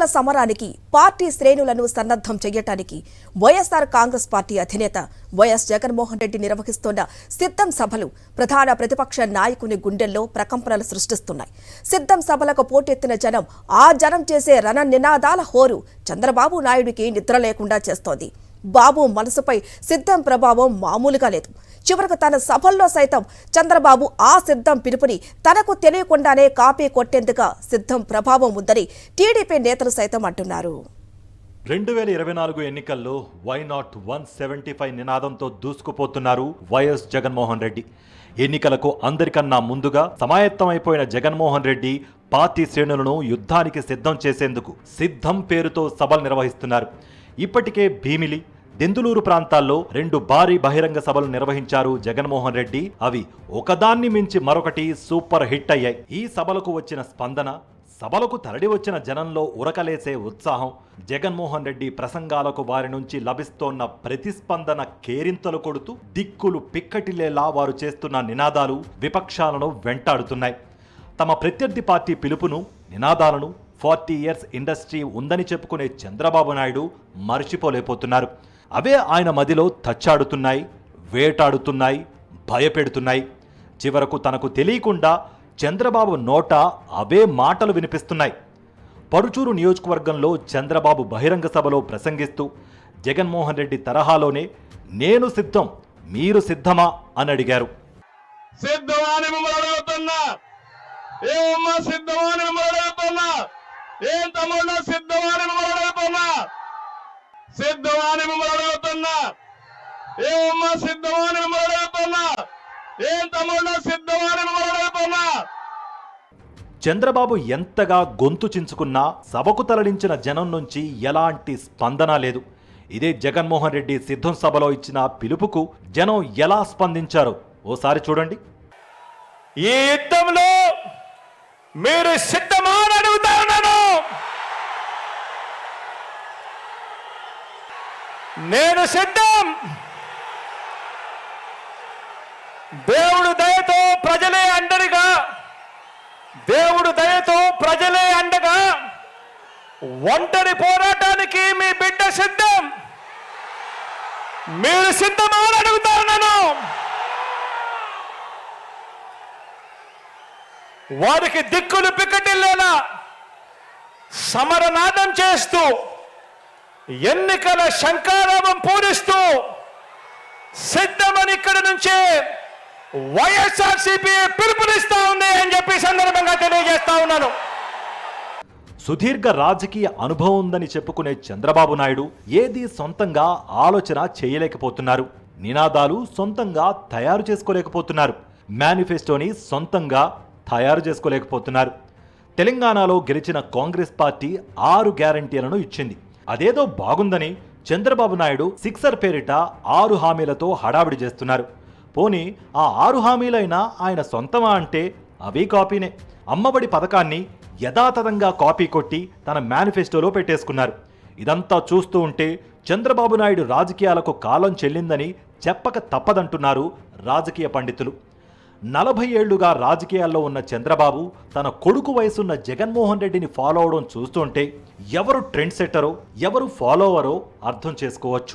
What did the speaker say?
ఎన్నికల సమరానికి పార్టీ శ్రేణులను సన్నద్ధం చేయటానికి వైఎస్ఆర్ కాంగ్రెస్ పార్టీ అధినేత వైఎస్ జగన్మోహన్ రెడ్డి నిర్వహిస్తున్న సిద్ధం సభలు ప్రధాన ప్రతిపక్ష నాయకుని గుండెల్లో ప్రకంపనలు సృష్టిస్తున్నాయి. సిద్ధం సభలకు పోటెత్తిన జనం, ఆ జనం చేసే రణ నినాదాల హోరు చంద్రబాబు నాయుడికి నిద్ర లేకుండా చేస్తోంది. బాబు మనసుపై సిద్ధం ప్రభావం మామూలుగా లేదు. చివరకు తన సభల్లో సైతం చంద్రబాబు ఆ సిద్ధం పిలుపుని తనకు తెలియకుండానే కాపీ కొట్టేందుకు సిద్ధం ప్రభావం ఉందని టీడీపీ నేతలు సైతం అంటున్నారు. 2024 ఎన్నికల్లో వై నాట్ 175 నినాదంతో దూసుకుపోతున్నారు వైఎస్ జగన్మోహన్ రెడ్డి. ఎన్నికలకు అందరికన్నా ముందుగా సమాయత్తమైపోయిన జగన్మోహన్ రెడ్డి పార్టీ శ్రేణులను యుద్ధానికి సిద్ధం చేసేందుకు సిద్ధం పేరుతో సభలు నిర్వహిస్తున్నారు. ఇప్పటికే భీమిలి, దెందులూరు ప్రాంతాల్లో 2 భారీ బహిరంగ సభలు నిర్వహించారు జగన్మోహన్ రెడ్డి. అవి ఒకదాన్ని మించి మరొకటి సూపర్ హిట్ అయ్యాయి. ఈ సభలకు వచ్చిన స్పందన, సభలకు తరలి వచ్చిన జనంలో ఉరకలేసే ఉత్సాహం, జగన్మోహన్ రెడ్డి ప్రసంగాలకు వారి నుంచి లభిస్తోన్న ప్రతిస్పందన కేరింతలు కొడుతూ దిక్కులు పిక్కటిల్లేలా వారు చేస్తున్న నినాదాలు విపక్షాలను వెంటాడుతున్నాయి. తమ ప్రత్యర్థి పార్టీ పిలుపును, నినాదాలను 40 ఇయర్స్ ఇండస్ట్రీ ఉందని చెప్పుకునే చంద్రబాబు నాయుడు మర్చిపోలేకపోతున్నారు. అవే ఆయన మదిలో తచ్చాడుతున్నాయి, వేటాడుతున్నాయి, భయపెడుతున్నాయి. చివరకు తనకు తెలియకుండా చంద్రబాబు నోట అవే మాటలు వినిపిస్తున్నాయి. పరుచూరు నియోజకవర్గంలో చంద్రబాబు బహిరంగ సభలో ప్రసంగిస్తూ జగన్మోహన్ రెడ్డి తరహాలోనే నేను సిద్ధం, మీరు సిద్ధమా అని అడిగారు. చంద్రబాబు ఎంతగా గొంతు చించుకున్నా సభకు తరలించిన జనం నుంచి ఎలాంటి స్పందన లేదు. ఇదే జగన్మోహన్ రెడ్డి సిద్ధం సభలో ఇచ్చిన పిలుపుకు జనం ఎలా స్పందించారో ఓసారి చూడండి. ఈ యుద్ధంలో మీరు సిద్ధమా అని అడుగుతా ఉన్నాను. నేను సిద్ధం. దేవుడు దయతో ప్రజలే అండగా, దేవుడు దయతో ప్రజలే అండగా ఒంటరి పోరాటానికి మీ బిడ్డ సిద్ధం. మీరు సిద్ధమా అని అడుగుతా ఉన్నాను. వారికి దిక్కులు పిక్కటిల్లేలా సమరనాదం చేస్తూ ఎన్నికల శంఖారావం పూరిస్తూ సిద్ధమని ఇక్కడి నుంచే వైఎస్ఆర్సీపీ పిలుపునిస్తా ఉంది అని చెప్పి సందర్భంగా తెలియజేస్తా ఉన్నాను. సుదీర్ఘ రాజకీయ అనుభవం ఉందని చెప్పుకునే చంద్రబాబు నాయుడు ఏది సొంతంగా ఆలోచన చేయలేకపోతున్నారు. నినాదాలు సొంతంగా తయారు చేసుకోలేకపోతున్నారు. మేనిఫెస్టోని సొంతంగా తయారు చేసుకోలేకపోతున్నారు. తెలంగాణలో గెలిచిన కాంగ్రెస్ పార్టీ 6 గ్యారంటీలను ఇచ్చింది. అదేదో బాగుందని చంద్రబాబు నాయుడు సిక్సర్ పేరిట 6 హామీలతో హడావిడి చేస్తున్నారు. పోనీ ఆ 6 హామీలైనా ఆయన సొంతమా అంటే అవి కాపీనే. అమ్మఒడి పథకాన్ని యథాతథంగా కాపీ కొట్టి తన మేనిఫెస్టోలో పెట్టేసుకున్నారు. ఇదంతా చూస్తూ ఉంటే చంద్రబాబు నాయుడు రాజకీయాలకు కాలం చెల్లిందని చెప్పక తప్పదంటున్నారు రాజకీయ పండితులు. 40 ఏళ్లుగా రాజకీయాల్లో ఉన్న చంద్రబాబు తన కొడుకు వయసున్న జగన్మోహన్ రెడ్డిని ఫాలో అవడం చూస్తుంటే ఎవరు ట్రెండ్ సెట్టరో, ఎవరు ఫాలోవరో అర్థం చేసుకోవచ్చు.